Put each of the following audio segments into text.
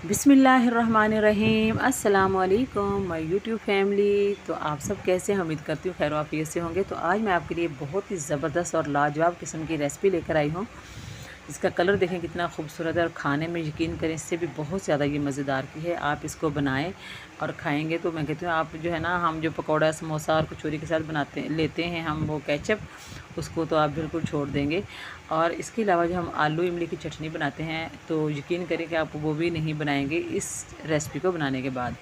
बिस्मिल्लाहिर्रहमानिर्रहीम। अस्सलाम वालेकुम माय यूट्यूब फैमिली। तो आप सब कैसे हैं? उम्मीद करती हूँ खैर वाफियत से होंगे। तो आज मैं आपके लिए बहुत ही ज़बरदस्त और लाजवाब किस्म की रेसिपी लेकर आई हूँ। इसका कलर देखें कितना खूबसूरत है और खाने में यकीन करें इससे भी बहुत ज़्यादा ये मज़ेदार की है। आप इसको बनाएं और खाएंगे तो मैं कहती हूँ आप जो है ना, हम जो पकौड़ा समोसा और कचौरी के साथ लेते हैं हम वो केचप, उसको तो आप बिल्कुल छोड़ देंगे। और इसके अलावा जो हम आलू इमली की चटनी बनाते हैं तो यकीन करें कि आप वो भी नहीं बनाएंगे इस रेसिपी को बनाने के बाद।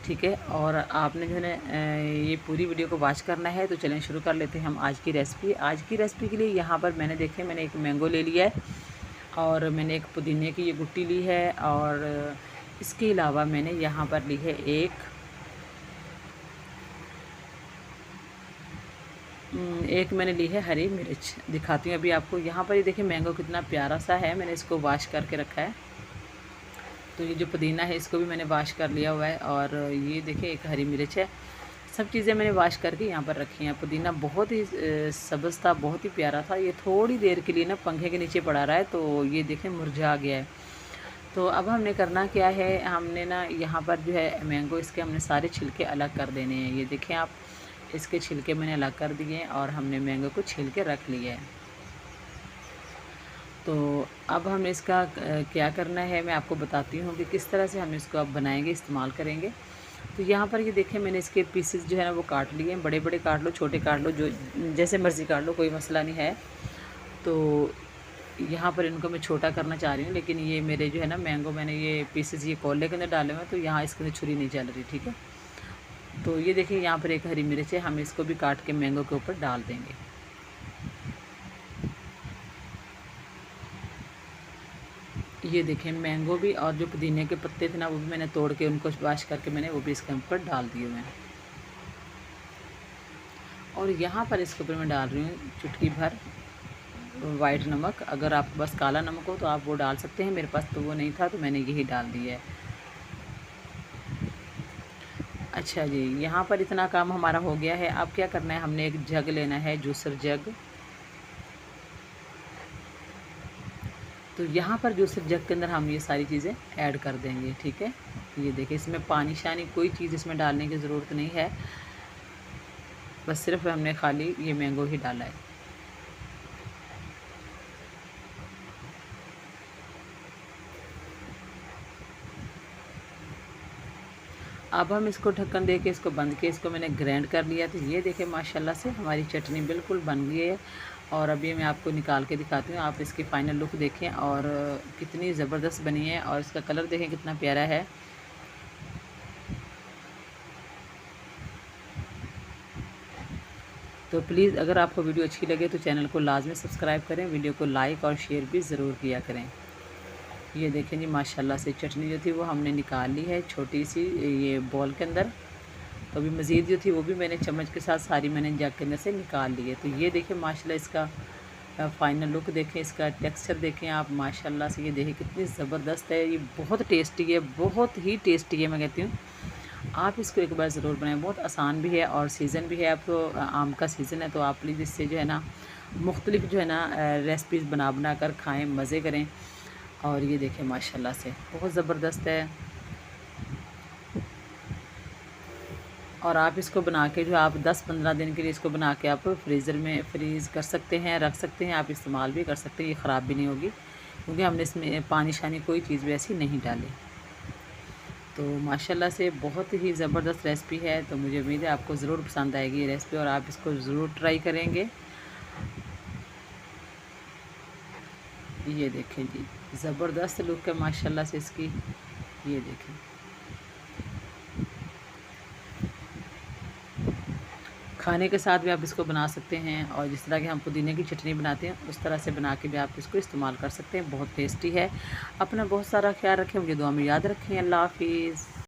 ठीक है, और आपने जो है ना ये पूरी वीडियो को वॉच करना है। तो चलें शुरू कर लेते हैं हम आज की रेसिपी। आज की रेसिपी के लिए यहाँ पर मैंने एक मैंगो ले लिया है और मैंने एक पुदीने की ये गुट्टी ली है और इसके अलावा मैंने यहाँ पर ली है एक मैंने ली है हरी मिर्च। दिखाती हूँ अभी आपको। यहाँ पर ये देखिए मैंगो कितना प्यारा सा है, मैंने इसको वॉश करके रखा है। तो ये जो पुदीना है इसको भी मैंने वॉश कर लिया हुआ है और ये देखिए एक हरी मिर्च है। सब चीज़ें मैंने वॉश करके यहाँ पर रखी हैं। पुदीना बहुत ही सब्ज़ था, बहुत ही प्यारा था। ये थोड़ी देर के लिए ना पंखे के नीचे पड़ा रहा है तो ये देखें मुरझा गया है। तो अब हमने करना क्या है, हमने ना यहाँ पर जो है मैंगो इसके हमने सारे छिलके अलग कर देने हैं। ये देखें आप, इसके छिलके मैंने अलग कर दिए और हमने मैंगो को छील के रख लिया है। तो अब हमें इसका क्या करना है मैं आपको बताती हूँ कि किस तरह से हम इसको अब बनाएंगे, इस्तेमाल करेंगे। तो यहाँ पर ये देखें मैंने इसके पीसेस जो है ना वो काट लिए हैं। बड़े बड़े काट लो, छोटे काट लो, जो जैसे मर्ज़ी काट लो, कोई मसला नहीं है। तो यहाँ पर इनको मैं छोटा करना चाह रही हूँ, लेकिन ये मेरे जो है ना मैंगो मैंने ये पीसेस ये कोल्ले के अंदर डाले हुए हैं तो यहाँ इसके अंदर छुरी नहीं चल रही। ठीक है, तो ये देखिए यहाँ पर एक हरी मिर्च है, हम इसको भी काट के मैंगो के ऊपर डाल देंगे। ये देखें मैंगो भी और जो पुदीने के पत्ते थे ना वो भी मैंने तोड़ के उनको वॉश करके मैंने वो भी इसके ऊपर डाल दिए हुए हैं। और यहाँ पर इसके ऊपर मैं डाल रही हूँ चुटकी भर वाइट नमक। अगर आपके पास काला नमक हो तो आप वो डाल सकते हैं, मेरे पास तो वो नहीं था तो मैंने यही डाल दिया है। अच्छा जी, यहाँ पर इतना काम हमारा हो गया है। अब क्या करना है, हमने एक जग लेना है, जूसर जग। तो यहाँ पर जूसर जग के अंदर हम ये सारी चीज़ें ऐड कर देंगे। ठीक है, ये देखिए इसमें पानी शानी कोई चीज़ इसमें डालने की ज़रूरत नहीं है, बस सिर्फ हमने खाली ये मैंगो ही डाला है। अब हम इसको ढक्कन दे के इसको बंद के इसको मैंने ग्राइंड कर लिया। तो ये देखें माशाल्लाह से हमारी चटनी बिल्कुल बन गई है। और अभी मैं आपको निकाल के दिखाती हूँ, आप इसकी फ़ाइनल लुक देखें और कितनी ज़बरदस्त बनी है और इसका कलर देखें कितना प्यारा है। तो प्लीज़ अगर आपको वीडियो अच्छी लगे तो चैनल को लाजमी सब्सक्राइब करें, वीडियो को लाइक और शेयर भी ज़रूर किया करें। ये देखें जी माशाल्लाह से चटनी जो थी वो हमने निकाल ली है छोटी सी ये बॉल के अंदर। तो अभी मज़ीद जो थी वो भी मैंने चम्मच के साथ सारी मैंने जग के अंदर से निकाल ली है। तो ये देखें माशाल्लाह इसका फ़ाइनल लुक देखें, इसका टेक्सचर देखें आप माशाल्लाह से। ये देखें कितनी ज़बरदस्त है, ये बहुत टेस्टी है, बहुत ही टेस्टी है मैं कहती हूँ। आप इसको एक बार ज़रूर बनाएं, बहुत आसान भी है और सीज़न भी है। अब तो आम का सीज़न है तो आप प्लीज़ इससे जो है ना मुख्तलिफ जो है ना रेसिपीज़ बना बना कर खाएँ, मज़े करें। और ये देखें माशाल्लाह से बहुत ज़बरदस्त है। और आप इसको बना के जो आप 10-15 दिन के लिए इसको बना के आप फ्रीज़र में फ्रीज़ कर सकते हैं, रख सकते हैं, आप इस्तेमाल भी कर सकते हैं। ये ख़राब भी नहीं होगी क्योंकि हमने इसमें पानी शानी कोई चीज़ भी ऐसी नहीं डाली। तो माशाल्लाह से बहुत ही ज़बरदस्त रेसिपी है। तो मुझे उम्मीद है आपको ज़रूर पसंद आएगी ये रेसिपी और आप इसको ज़रूर ट्राई करेंगे। ये देखें जी ज़बरदस्त लुक है माशाल्लाह से इसकी। ये देखें खाने के साथ भी आप इसको बना सकते हैं और जिस तरह के हम पुदीने की चटनी बनाते हैं उस तरह से बना के भी आप इसको इस्तेमाल कर सकते हैं। बहुत टेस्टी है। अपना बहुत सारा ख्याल रखें, मुझे दुआ में याद रखें। अल्लाह हाफ़िज़।